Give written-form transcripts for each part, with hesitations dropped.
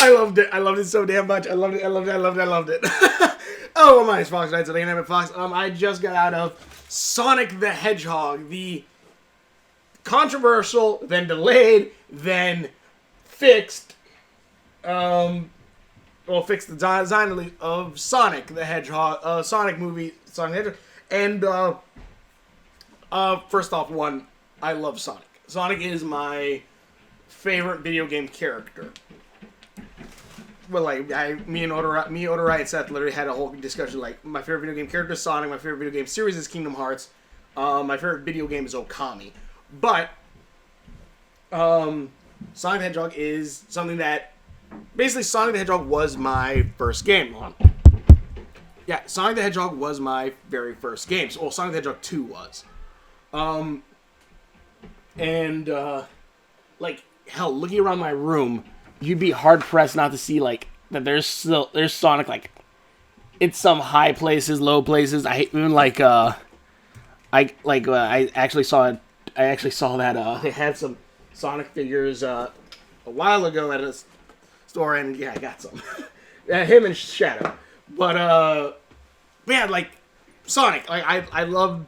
I loved it. I loved it so damn much. I loved it. I loved it. I loved it. I loved it. Oh, my name's Fox Knights of the Animate Fox. I just got out of Sonic the Hedgehog, the controversial, then delayed, then fixed, fixed the design of Sonic the Hedgehog, Sonic movie, Sonic the Hedgehog, and first off, I love Sonic. Sonic is my favorite video game character. Well, like, me, Odorai, and Seth literally had a whole discussion, like, my favorite video game character is Sonic, my favorite video game series is Kingdom Hearts, my favorite video game is Okami. But, Sonic the Hedgehog is something that, basically, Sonic the Hedgehog was my first game. Yeah, Sonic the Hedgehog was my very first game. Well, Sonic the Hedgehog 2 was. Like, hell, looking around my room, you'd be hard-pressed not to see, like, that there's Sonic, like, in some high places, low places. I actually saw that they had some Sonic figures a while ago at a store, and yeah, I got some. Him and Shadow. But yeah, like, Sonic, like, I love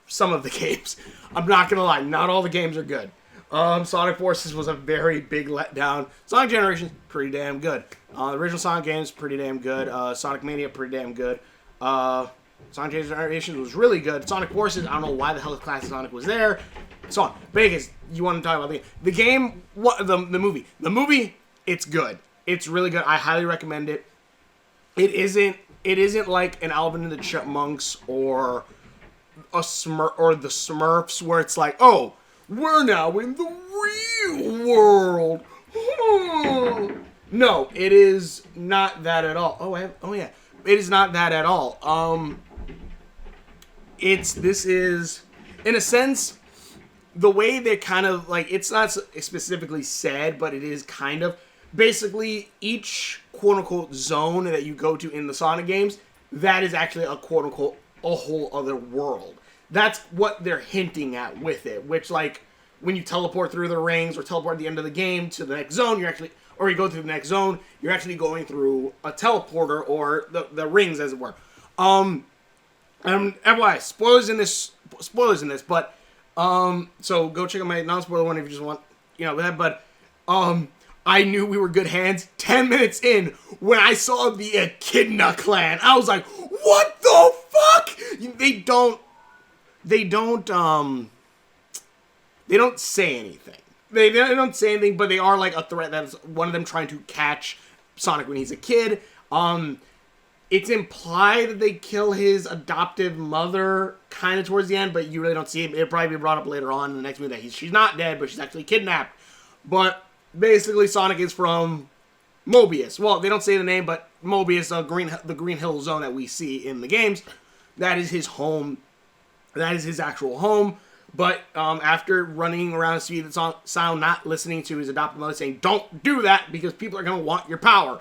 some of the games. I'm not gonna lie, not all the games are good. Sonic Forces was a very big letdown. Sonic Generations, pretty damn good. The original Sonic games, pretty damn good. Sonic Mania, pretty damn good. Sonic Generations was really good. Sonic Forces, I don't know why the hell Classic Sonic was there. So on. Vegas, you want to talk about the game? What the movie? The movie, it's good. It's really good. I highly recommend it. It isn't like an Alvin and the Chipmunks or the Smurfs where it's like, oh, we're now in the real world. No, it is not that at all. Oh yeah, it is not that at all. This is, in a sense, the way they kind of, like, it's not specifically said, but it is kind of, basically, each quote-unquote zone that you go to in the Sonic games, that is actually a quote-unquote a whole other world. That's what they're hinting at with it, which, like, when you teleport through the rings or teleport at the end of the game to the next zone, or you go through the next zone, you're actually going through a teleporter or the rings, as it were. FYI, spoilers in this, but, so go check out my non-spoiler one if you just want, that, but, I knew we were good hands 10 minutes in when I saw the Echidna clan. I was like, what the fuck? They don't say anything. They don't say anything, but they are like a threat. That's one of them trying to catch Sonic when he's a kid. It's implied that they kill his adoptive mother kind of towards the end, but you really don't see it. It'll probably be brought up later on in the next movie that she's not dead, but she's actually kidnapped. But basically, Sonic is from Mobius. Well, they don't say the name, but Mobius, the Green Hill Zone that we see in the games, that is his home. That is his actual home. But after running around the speed of sound, not listening to his adopted mother saying, don't do that because people are going to want your power,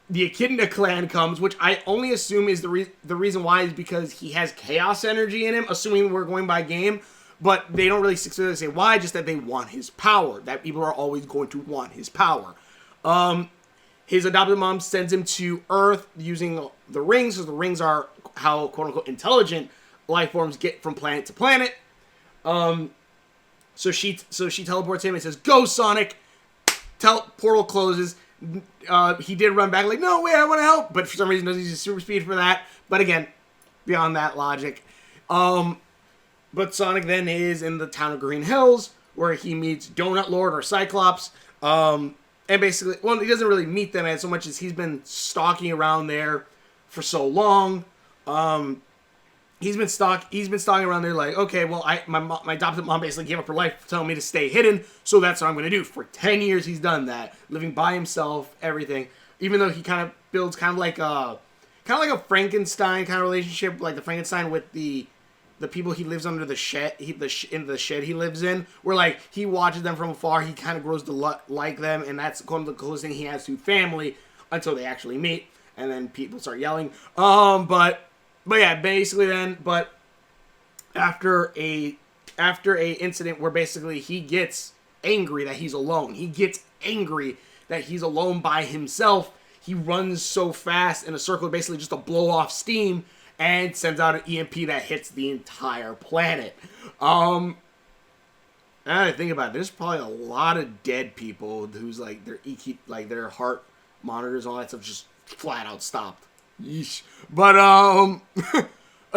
the Echidna clan comes, which I only assume is the reason why is because he has chaos energy in him, assuming we're going by game. But they don't really specifically say why, just that they want his power. That people are always going to want his power. His adopted mom sends him to Earth using the rings, because the rings are how, quote-unquote, intelligent life forms get from planet to planet. So she teleports him and says, go, Sonic! Portal closes. He did run back like, no, wait, I want to help. But for some reason, doesn't use super speed for that. But again, beyond that logic. But Sonic then is in the town of Green Hills, where he meets Donut Lord or Cyclops. And basically, well, he doesn't really meet them as so much as he's been stalking around there for so long. He's been stalking around there like, okay, well, my adopted mom basically gave up her life telling me to stay hidden, so that's what I'm going to do. For 10 years, he's done that, living by himself, everything. Even though he kind of builds kind of like a Frankenstein kind of relationship, like the Frankenstein with the people he lives under the shed, in the shed he lives in, where like he watches them from afar, he kind of grows to like them, and that's kind of the closest thing he has to family until they actually meet, and then people start yelling. But yeah, basically then, but after a incident where basically he gets angry that he's alone. He gets angry that he's alone by himself. He runs so fast in a circle, basically just to blow off steam, and sends out an EMP that hits the entire planet. Now that I think about it, there's probably a lot of dead people whose like their EQ, like their heart monitors, all that stuff just flat out stopped. Yeesh. But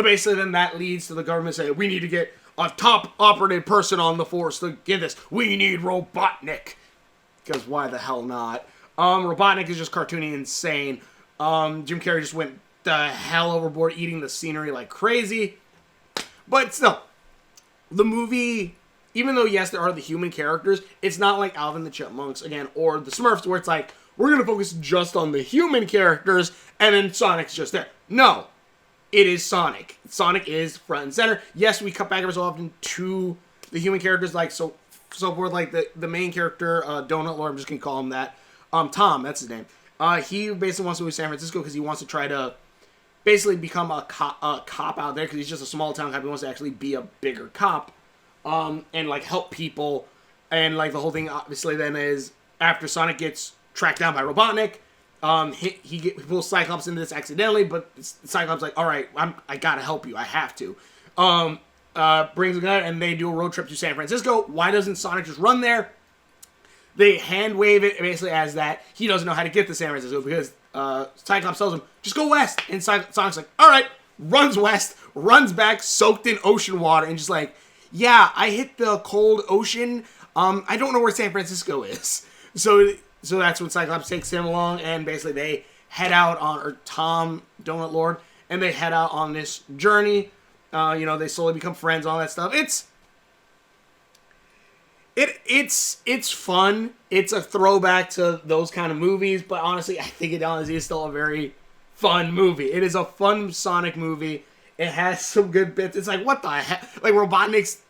basically then that leads to the government saying, we need to get a top operative person on the force to get this. We need Robotnik. Because why the hell not? Robotnik is just cartoony insane. Jim Carrey just went the hell overboard eating the scenery like crazy. But still, the movie, even though, yes, there are the human characters, it's not like Alvin the Chipmunks, again, or the Smurfs, where it's like, we're going to focus just on the human characters, and then Sonic's just there. No. It is Sonic. Sonic is front and center. Yes, we cut back every so often to the human characters, like, so forth, like the main character, Donut Lord, I'm just going to call him that. Tom, that's his name. He basically wants to move to San Francisco because he wants to try to basically become a cop out there, because he's just a small town cop. He wants to actually be a bigger cop, and like help people. And like the whole thing obviously then is after Sonic gets tracked down by Robotnik, he pulls Cyclops into this accidentally, but Cyclops like, all right, I gotta help you. I have to. Brings a gun and they do a road trip to San Francisco. Why doesn't Sonic just run there? They hand wave it basically as that he doesn't know how to get to San Francisco because Cyclops tells him, just go west. And Sonic's like, all right, runs west, runs back, soaked in ocean water, and just like, yeah, I hit the cold ocean. I don't know where San Francisco is. So that's when Cyclops takes him along, and basically they head out on, or Tom, Donut Lord, and they head out on this journey. They slowly become friends, all that stuff. It's fun. It's a throwback to those kind of movies, but honestly, I think it honestly is still a very fun movie. It is a fun Sonic movie. It has some good bits. It's like, what the heck? Like, Robotnik's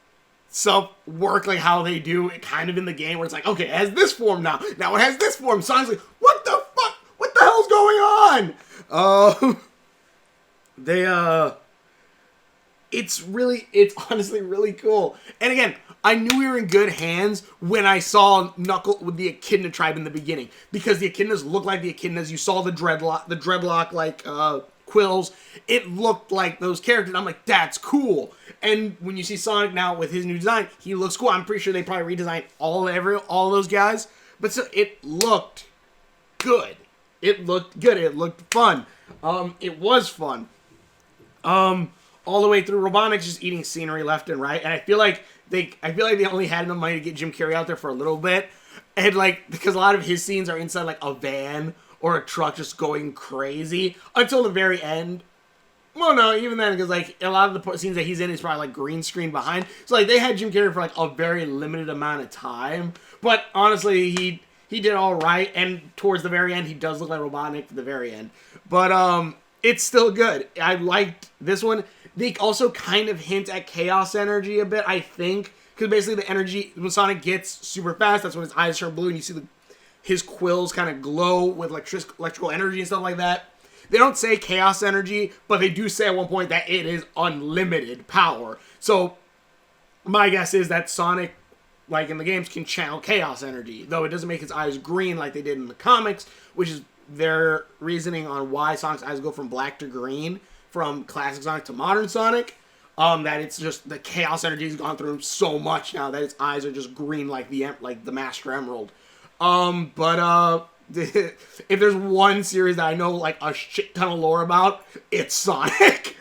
stuff work like how they do it kind of in the game, where it's like, okay, it has this form now. Now it has this form. Sonic's like, what the fuck? What the hell's going on? It's honestly really cool. And again, I knew we were in good hands when I saw Knuckle with the Echidna tribe in the beginning, because the Echidnas look like the Echidnas. You saw the dreadlock like quills. It looked like those characters. I'm like, that's cool. And when you see Sonic now with his new design, he looks cool. I'm pretty sure they probably redesigned all those guys, but still, it looked good. It looked good. It looked fun. It was fun. All the way through, Robotnik's just eating scenery left and right, and I feel like they only had enough money to get Jim Carrey out there for a little bit, and like, because a lot of his scenes are inside like a van or a truck just going crazy until the very end. Well, no, even then, because like a lot of the scenes that he's in is probably like green screen behind, so like they had Jim Carrey for like a very limited amount of time. But honestly, he did all right, and towards the very end, he does look like Robotnik for the very end. But it's still good. I liked this one. They also kind of hint at chaos energy a bit, I think. Because basically the energy, when Sonic gets super fast, that's when his eyes turn blue and you see his quills kind of glow with electrical energy and stuff like that. They don't say chaos energy, but they do say at one point that it is unlimited power. So my guess is that Sonic, like in the games, can channel chaos energy. Though it doesn't make his eyes green like they did in the comics, which is their reasoning on why Sonic's eyes go from black to green from classic Sonic to modern Sonic. That it's just the chaos energy has gone through him so much now that his eyes are just green like the Master Emerald. If there's one series that I know like a shit ton of lore about, it's Sonic.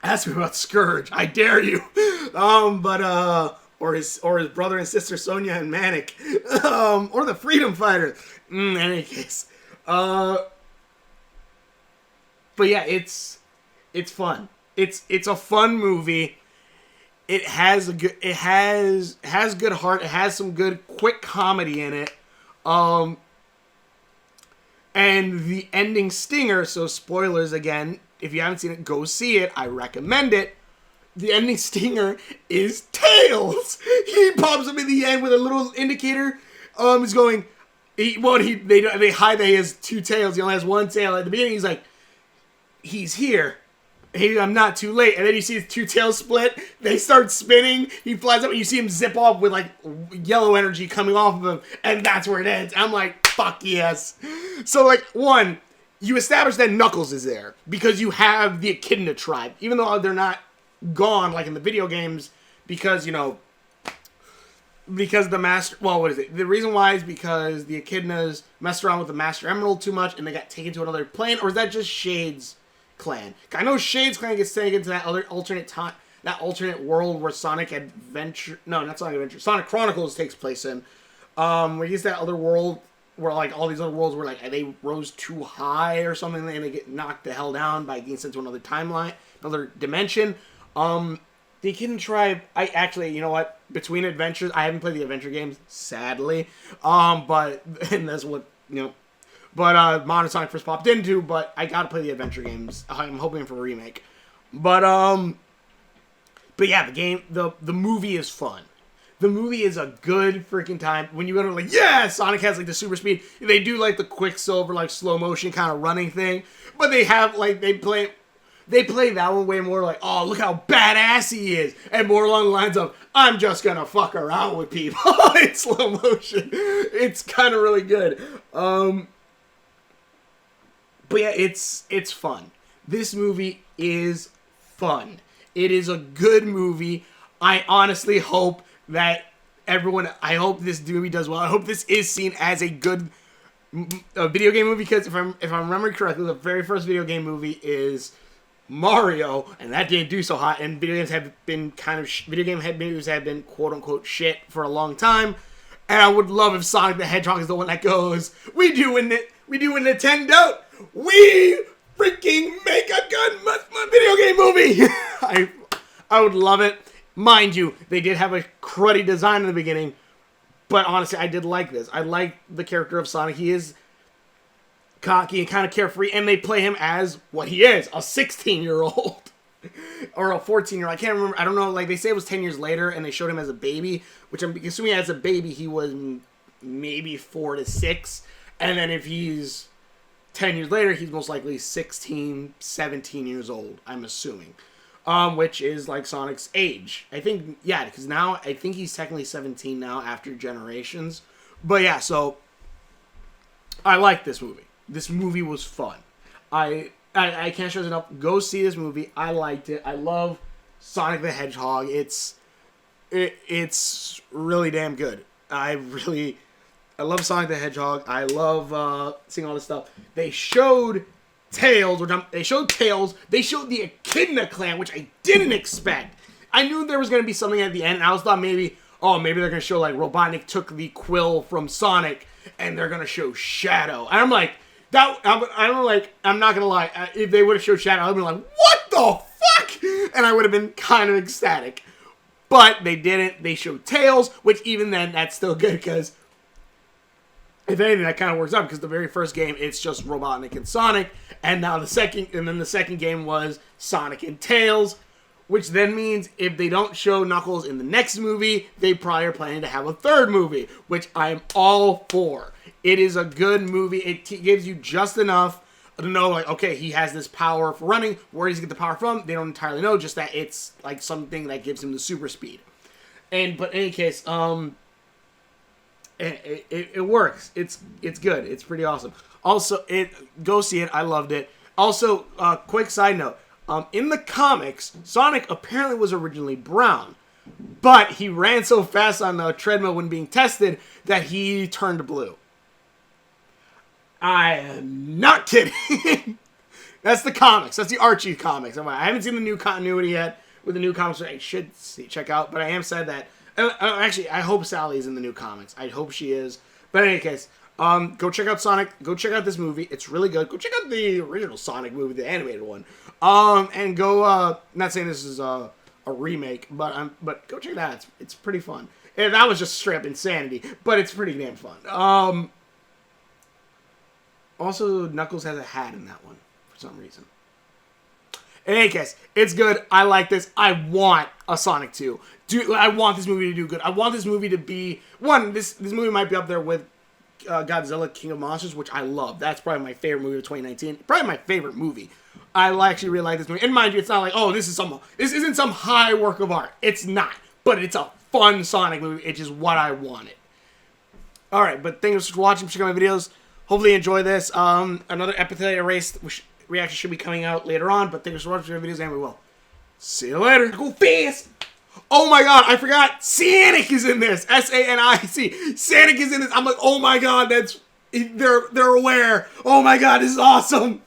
Ask me about Scourge, I dare you. Or his brother and sister Sonia and Manic, or the Freedom Fighter. In any case, but yeah, it's fun. It's a fun movie. It has good heart. It has some good quick comedy in it. And the ending stinger. So spoilers again. If you haven't seen it, go see it. I recommend it. The ending stinger is Tails. He pops up in the end with a little indicator. He's going. They hide that he has two tails. He only has one tail. At the beginning, he's like, he's here. hey, I'm not too late. And then you see his two tails split. They start spinning. He flies up and you see him zip off with like yellow energy coming off of him. And that's where it ends. I'm like, fuck yes. So like, one, you establish that Knuckles is there because you have the Echidna tribe. Even though they're not gone like in the video games because, you know, because the Master... Well, what is it? The reason why is because the Echidnas messed around with the Master Emerald too much and they got taken to another plane. Or is that just Shade's clan? I know Shade's clan gets taken to that other alternate time, that alternate world where Sonic Adventure... No, not Sonic Adventure. Sonic Chronicles takes place in. Where he's that other world where, like, all these other worlds where, like, they rose too high or something and they get knocked the hell down by getting sent to another timeline, another dimension. The Echidna tribe, I actually, you know what? Between adventures, I haven't played the adventure games, sadly. But, and that's what, you know, but, Modern Sonic first popped into, but I gotta play the adventure games. I'm hoping for a remake. But yeah, the movie is fun. The movie is a good freaking time. When you go to, like, yeah, Sonic has, like, the super speed. They do, like, the Quicksilver, like, slow motion kind of running thing. But they have, like, they play that one way more like, oh, look how badass he is. And more along the lines of, I'm just gonna fuck around with people in slow motion. It's kind of really good. But yeah, it's fun. This movie is fun. It is a good movie. I honestly hope that I hope this movie does well. I hope this is seen as a good video game movie, because if I'm remembering correctly, the very first video game movie is Mario, and that didn't do so hot. And video games have been video game movies have been quote unquote shit for a long time. And I would love if Sonic the Hedgehog is the one that goes, we do a Nintendo, we freaking make a good video game movie. I would love it. Mind you, they did have a cruddy design in the beginning, but honestly, I did like this. I like the character of Sonic. He is cocky and kind of carefree, and they play him as what he is, a 16-year-old. Or a 14-year-old. I can't remember. I don't know. Like, they say it was 10 years later, and they showed him as a baby, which I'm assuming as a baby he was maybe 4 to 6. And then if he's 10 years later, he's most likely 16, 17 years old, I'm assuming. Which is like Sonic's age. I think, yeah, because now I think he's technically 17 now after Generations. But yeah, so I like this movie. This movie was fun. I can't stress enough. Go see this movie. I liked it. I love Sonic the Hedgehog. It's really damn good. I love Sonic the Hedgehog. I love seeing all this stuff. They showed Tails. They showed the Echidna clan, which I didn't expect. I knew there was going to be something at the end, and I was thought maybe they're going to show, like, Robotnik took the quill from Sonic, and they're going to show Shadow. And I'm like, I'm not going to lie, if they would have showed Shadow, I'd be like, what the fuck? And I would have been kind of ecstatic. But they didn't. They showed Tails, which even then, that's still good, because if anything, that kind of works out, because the very first game, it's just Robotnik and Sonic, and now the second game was Sonic and Tails, which then means if they don't show Knuckles in the next movie, they probably are planning to have a third movie, which I'm all for. It is a good movie. It gives you just enough to know, like, okay, he has this power for running. Where does he get the power from? They don't entirely know, just that it's like something that gives him the super speed. But in any case, it works. It's good. It's pretty awesome. Also, go see it. I loved it. Also, quick side note. In the comics, Sonic apparently was originally brown, but he ran so fast on the treadmill when being tested that he turned blue. I am not kidding. That's the comics. That's the Archie comics. I haven't seen the new continuity yet with the new comics, which I should check out, but I am sad that... Actually, I hope Sally's in the new comics. I hope she is. But in any case, go check out Sonic. Go check out this movie. It's really good. Go check out the original Sonic movie, the animated one. And go, not saying this is a remake, but go check that out. It's pretty fun. And that was just straight up insanity, but it's pretty damn fun. Also, Knuckles has a hat in that one for some reason. In any case, it's good. I like this. I want a Sonic 2. I want this movie to do good. I want this movie to be... One, this movie might be up there with Godzilla King of Monsters, which I love. That's probably my favorite movie of 2019. Probably my favorite movie. I actually really like this movie. And mind you, it's not like, oh, this isn't some high work of art. It's not. But it's a fun Sonic movie. It's just what I wanted. Alright, but thanks for watching. Check out my videos. Hopefully you enjoy this. Another Epithelial Erase reaction should be coming out later on. But thanks for watching my videos, and we will see you later. Go fast! Oh my god, I forgot. Sonic is in this. S-A-N-I-C. Sonic is in this. I'm like, oh my god, they're aware. Oh my god, this is awesome.